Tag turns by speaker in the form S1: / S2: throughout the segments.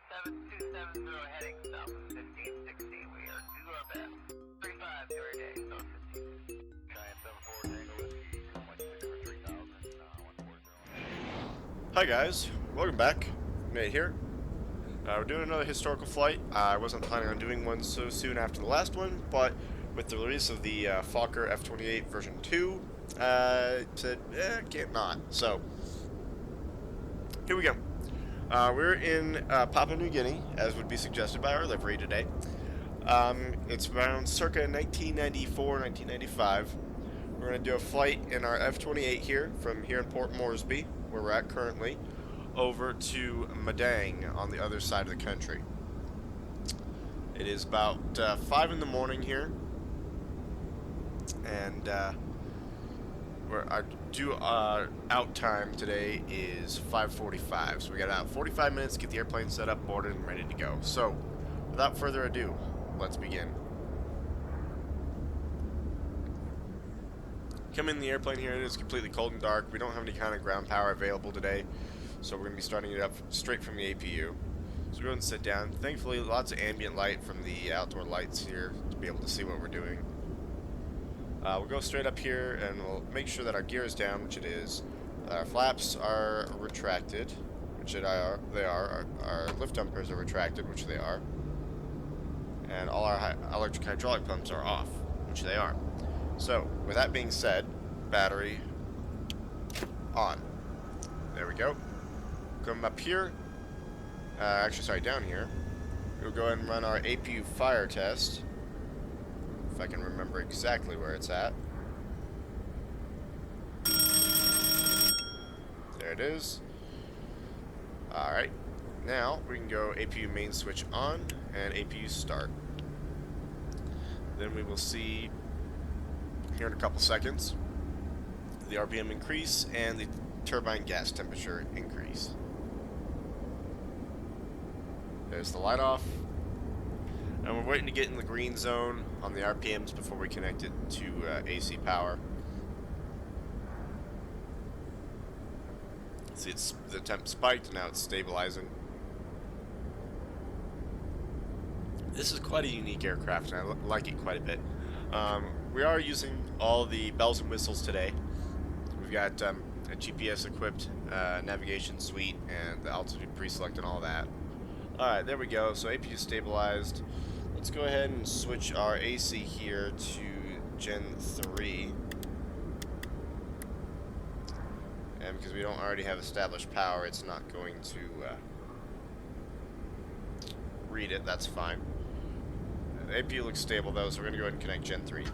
S1: 727 heading south of 1560. We are do our best. 35 your day, south 15. Giant 74 Tango Whiskey, 1.6 for 3,000, 140.
S2: Hi guys, welcome back. Nate here. We're doing another historical flight. I wasn't planning on doing one so soon after the last one, but with the release of the Fokker F28 version 2, said, can't not. So, here we go. We're in Papua New Guinea, as would be suggested by our livery today. It's around circa 1994, 1995. We're going to do a flight in our F28 here, from here in Port Moresby, where we're at currently, over to Madang on the other side of the country. It is about 5 in the morning here, and our out time today is 5:45. So we got about 45 minutes to get the airplane set up, boarded, and ready to go. So, without further ado, let's begin. Come in the airplane here, it is completely cold and dark. We don't have any kind of ground power available today, so we're going to be starting it up straight from the APU. So go ahead and sit down. Thankfully, lots of ambient light from the outdoor lights here to be able to see what we're doing. We'll go straight up here and we'll make sure that our gear is down, which it is. Our flaps are retracted, which they are. Our lift dumpers are retracted, which they are. And all our electric hydraulic pumps are off, which they are. So, with that being said, battery on. There we go. Come up here. Down here. We'll go ahead and run our APU fire test. If I can remember exactly where it's at. There it is. Alright. Now, we can go APU main switch on and APU start. Then we will see here in a couple seconds the RPM increase and the turbine gas temperature increase. There's the light off. And we're waiting to get in the green zone on the RPMs before we connect it to AC power. See, the temp spiked, and now it's stabilizing. This is quite a unique aircraft, and I like it quite a bit. We are using all the bells and whistles today. We've got a GPS-equipped navigation suite and the altitude pre-select and all that. Alright, there we go. So APU stabilized. Let's go ahead and switch our AC here to Gen 3. And because we don't already have established power, it's not going to read it. That's fine. The APU looks stable though, so we're going to go ahead and connect Gen 3.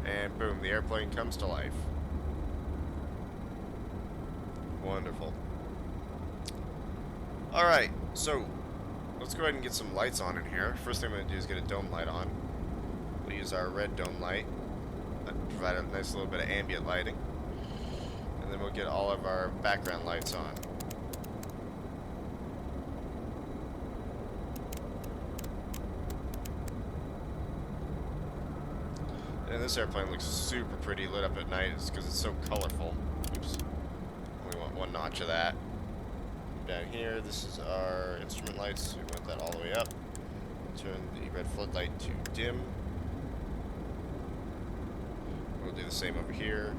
S2: And boom, the airplane comes to life. Wonderful. Alright, so let's go ahead and get some lights on in here. First thing I'm going to do is get a dome light on. We'll use our red dome light. That'll provide a nice little bit of ambient lighting. And then we'll get all of our background lights on. And this airplane looks super pretty lit up at night. It's because it's so colorful. Oops. We want one notch of that. Down here, this is our instrument lights. We want that all the way up. Turn the red floodlight to dim. We'll do the same over here.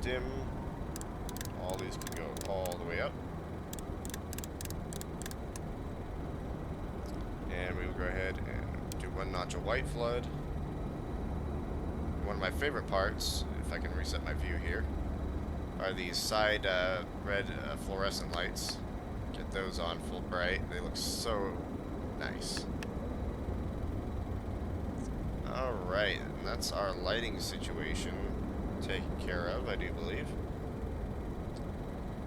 S2: Dim. All these can go all the way up. And we will go ahead and do one notch of white flood. One of my favorite parts, if I can reset my view here, are these side red fluorescent lights. Get those on full bright. They look so nice. Alright, and that's our lighting situation taken care of, I do believe.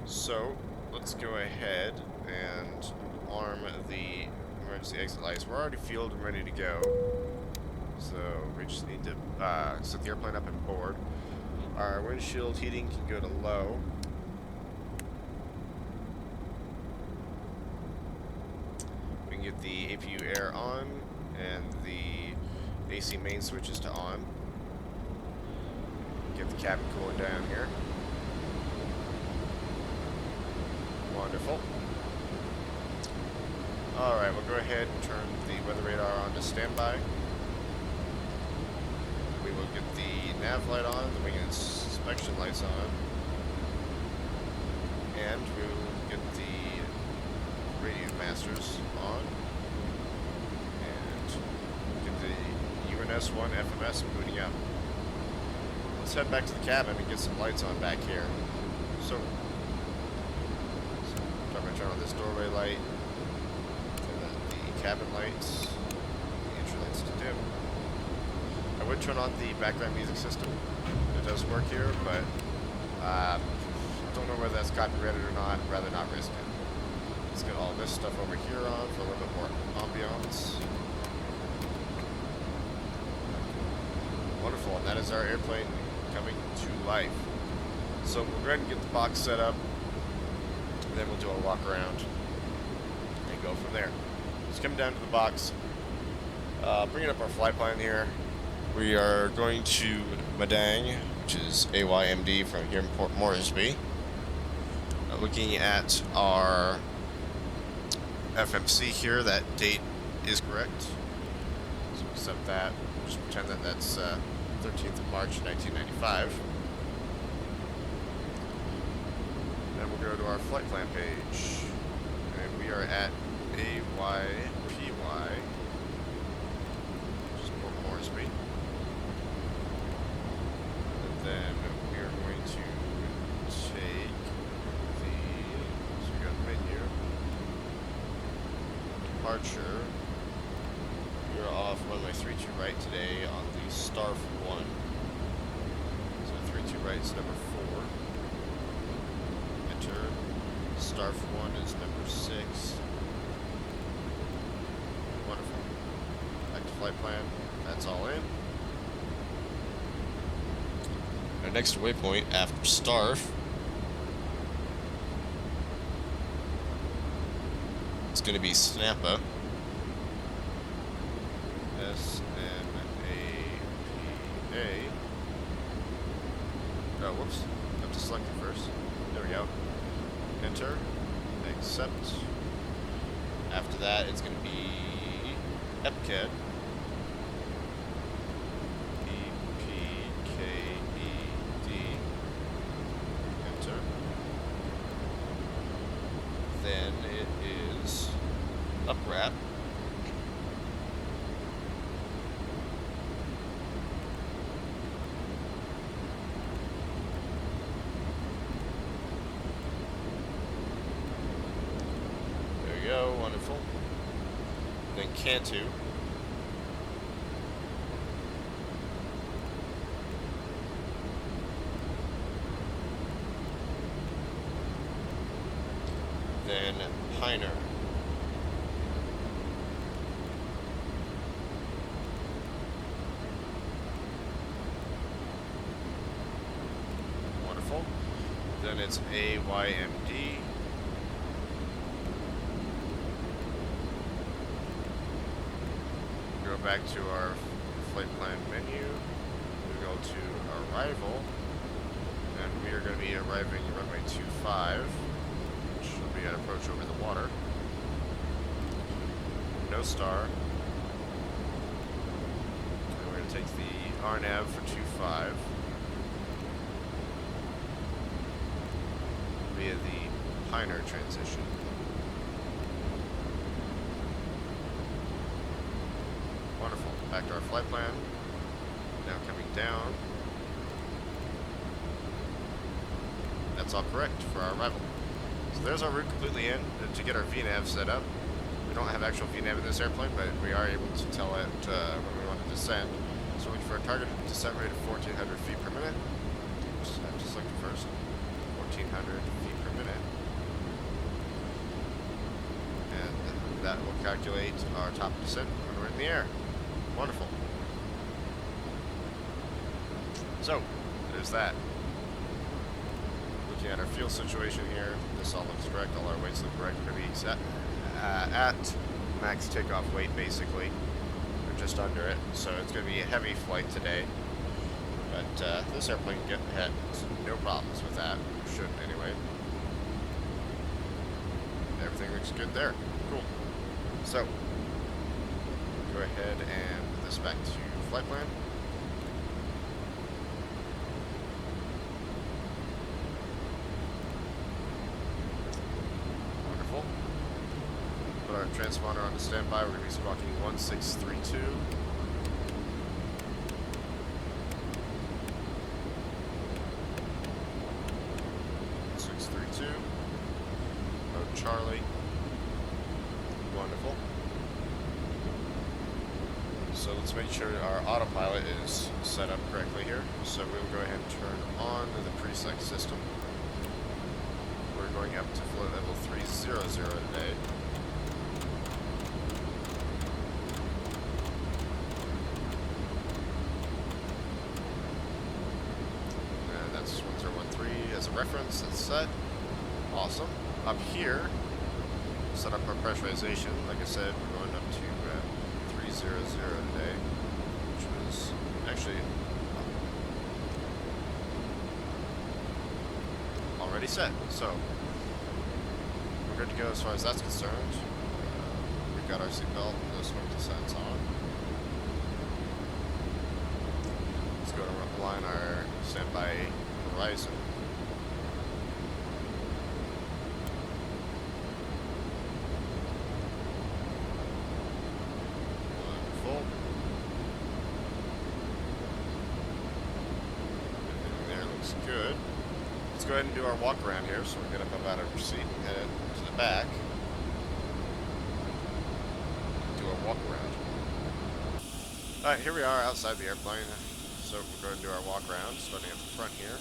S2: So, let's go ahead and arm the emergency exit lights. We're already fueled and ready to go. So, we just need to set the airplane up and board. Our windshield heating can go to low. We can get the APU air on and the AC main switches to on. Get the cabin cooler down here. Wonderful. Alright, we'll go ahead and turn the weather radar on to standby. We will get the nav light on, the wing inspection lights on. And we will get the radio masters on. And get the UNS-1 FMS booting up. Let's head back to the cabin and get some lights on back here. So I'm going to turn on this doorway light. Cabin lights, the entry lights to dim. I would turn on the background music system. It does work here, but don't know whether that's copyrighted or not. Rather not risk it. Let's get all this stuff over here on for a little bit more ambiance. Wonderful, and that is our airplane coming to life. So we'll go ahead and get the box set up, and then we'll do a walk around and go from there. Just coming down to the box, bringing up our flight plan here. We are going to Madang, which is AYMD from here in Port Moresby. Looking at our FMC here, that date is correct. So we'll set that. Just pretend that that's 13th of March, 1995. Then we'll go to our flight plan page. And we are at AYPY, which is Port Moresby. And then we are going to take the, so we got menu, departure. We are off runway 32 right today on the Starf 1. So 32 right is number 4. Enter. Starf 1 is number 6. Wonderful. Back to flight plan. That's all in. Our next waypoint after Starf is going to be Snappa. S-N-A-P-A. Oh, whoops. I have to select it first. There we go. Enter. Accept. After that, it's going to be EPKED. E-P-K-E-D. Enter. Then it is UPRAP. There we go, wonderful. Then Cantu. Then Piner. Wonderful. Then it's AYMD. Go back to our flight plan menu. We go to arrival, and we are going to be arriving at runway 25, which will be an approach over the water. No star. And we're going to take the RNAV for 25 via the Piner transition. Wonderful. Back to our flight plan. Now coming down. That's all correct for our arrival. So there's our route completely in to get our VNAV set up. We don't have actual VNAV in this airplane, but we are able to tell it when we want to descend. So looking for a target descent rate of 1,400 feet per minute. Just have to select it first. 1,400 feet per minute. And that will calculate our top descent when we're in the air. Wonderful. So, there's that. Looking at our fuel situation here, this all looks correct, all our weights look correct. We're going to be set at max takeoff weight, basically, or just under it. So it's going to be a heavy flight today, but this airplane can get ahead. No problems with that, shouldn't anyway. Everything looks good there. Cool. So, go ahead and put this back to flight plan. Wonderful. Put our transponder on standby. We're going to be squawking 1632. 632. Mode Charlie. Wonderful. So let's make sure our autopilot is set up correctly here. So we'll go ahead and turn on the preselect system. We're going up to flow level 300 today. And that's 1013 as a reference. That's set. Awesome. Up here, set up our pressurization. Like I said, we're going up to 300 today, which was actually already set. So we're good to go as far as that's concerned. We've got our seatbelt and no smoke descents on. Let's go to align our standby horizon. Good. Let's go ahead and do our walk around here. So we get up out of our seat and head to the back. Do our walk around. Alright, here we are outside the airplane. So we're going to do our walk around, starting at the front here.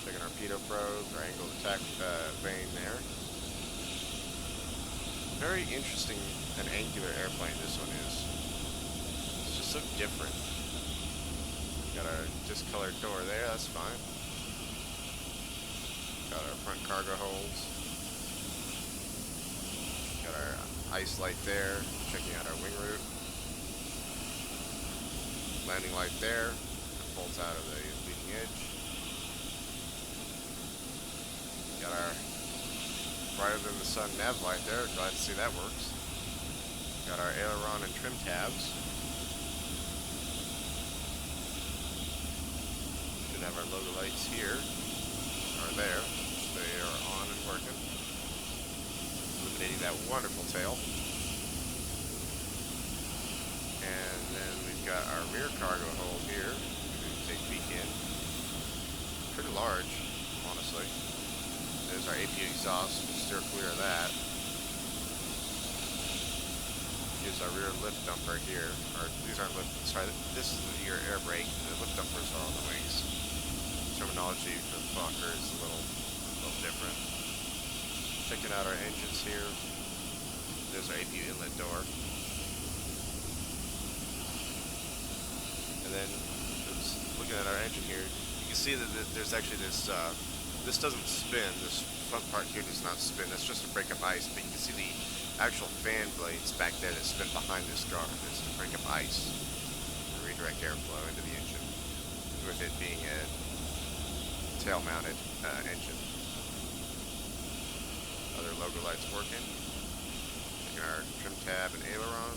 S2: Checking our pitot probe, our angle of attack vane there. Very interesting and angular airplane this one is. It's just so different. Got our discolored door there, that's fine. Got our front cargo holds. Got our ice light there, checking out our wing route. Landing light there, folds out of the leading edge. Got our brighter than the sun nav light there, glad to see that works. Got our aileron and trim tabs. Have our logo lights here, or there, they are on and working, illuminating that wonderful tail. And then we've got our rear cargo hold here, we can take a peek in. Pretty large, honestly. There's our APU exhaust, we'll steer clear of that. Here's our rear lift dumper here, or these aren't lift, sorry, this is the rear air brake, the lift dumpers are on the wings. Terminology for the Fokker is a little different. Checking out our engines here. There's our APU inlet door. And then, looking at our engine here, you can see that there's actually this, this doesn't spin, this front part here does not spin, that's just to break up ice, but you can see the actual fan blades back there that spin behind this guard. It's to break up ice and redirect airflow into the engine, with it being a tail-mounted engine. Other logo lights working. Checking our trim tab and aileron.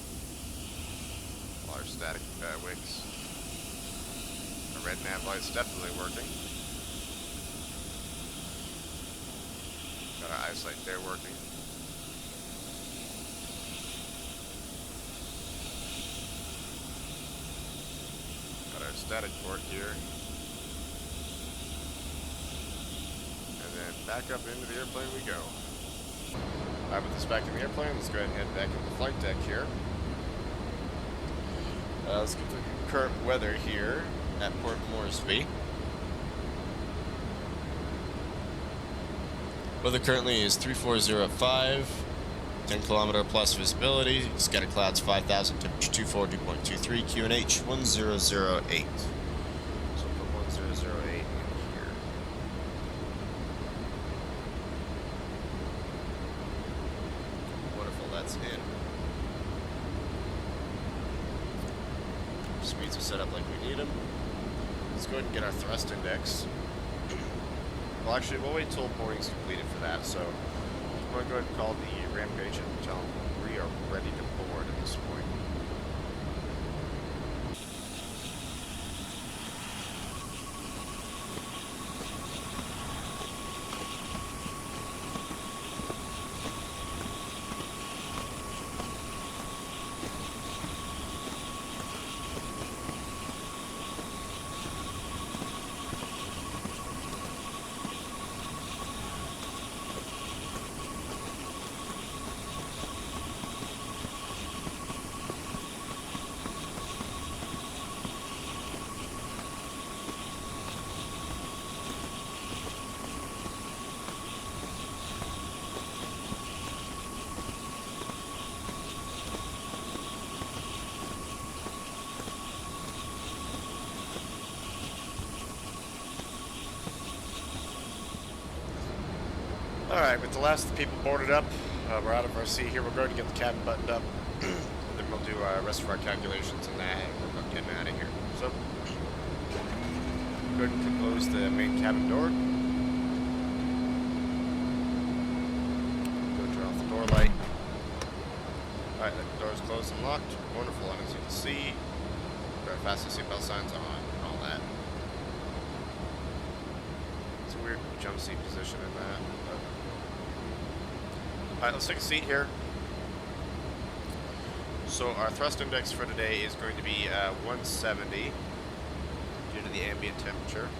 S2: All our static wicks. Our red nav light's definitely working. Got our ice light there working. Got our static port here. Back up into the airplane we go. Alright, with this back in the airplane, let's go ahead and head back into the flight deck here. Let's get the current weather here at Port Moresby. Weather currently is 3405, 10 kilometer plus visibility, scattered clouds 5,000, temperature 240.23, QNH 1008. So put 1008 in here. That's in. Speeds are set up like we need them. Let's go ahead and get our thrust index. Well, actually, we'll wait till boarding's completed for that. So, I'm going go ahead and call the rampage and tell them we are ready to board at this point. Alright, with the last of the people boarded up, we're out of our seat here. We're going to get the cabin buttoned up, and then we'll do the rest of our calculations and that, and we're getting out of here. So, go ahead and close the main cabin door. Go turn off the door light. Alright, the door is closed and locked. Wonderful, and as you can see, our fastest seatbelt signs on and all that. It's a weird jump seat position in that. Alright, let's take a seat here. So our thrust index for today is going to be 170 due to the ambient temperature.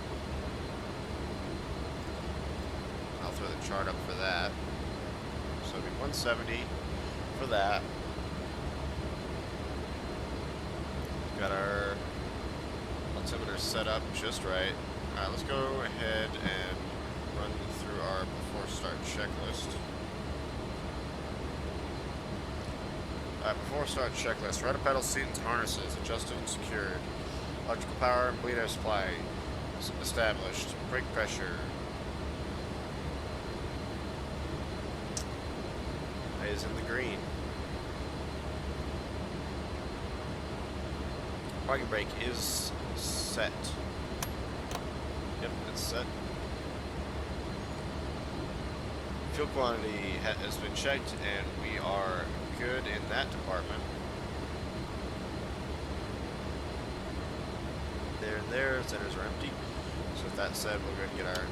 S2: I'll throw the chart up for that. So it'll be 170 for that. Got our altimeter set up just right. Alright, let's go ahead and run through our before start checklist. Alright, before start checklist. Rudder pedal, seat and harnesses adjusted and secured. Electrical power and bleed air supply established. Brake pressure is in the green. Parking brake is set. Yep, it's set. Fuel quantity has been checked, and we are good in that department. There and there, centers are empty. So with that said, we'll go ahead and get our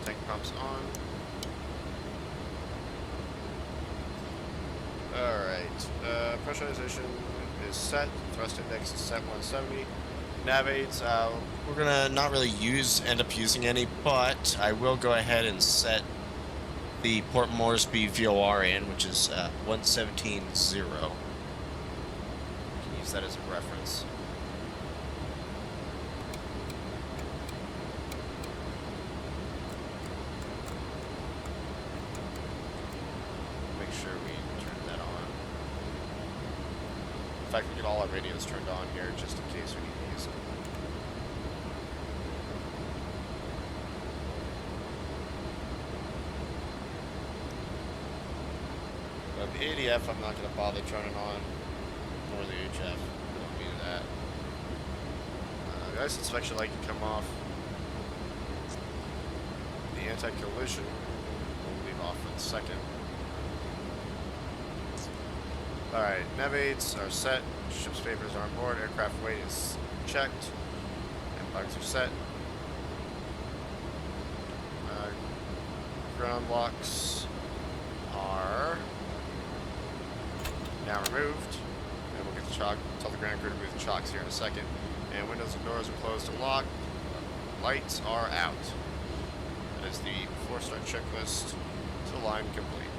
S2: tank pumps on. Alright, pressurization is set, thrust index is set 170. Nav aids, we're gonna not really end up using any, but I will go ahead and set the Port Moresby VOR in, which is 117.0. You can use that as a reference. Make sure we turn that on. In fact, we get all our radios turned on here just in case we need to use them. The ADF I'm not going to bother turning on, nor the HF. We don't need that. The ice inspection light can come off. The anti-collision we'll leave off for a second. Alright, nav aids are set. Ship's papers are on board. Aircraft weight is checked. And flags are set. Ground blocks are now removed, and we'll get the chalk, tell the ground crew to move the chocks here in a second. And windows and doors are closed and locked. Lights are out. That is the 4-star checklist to line complete.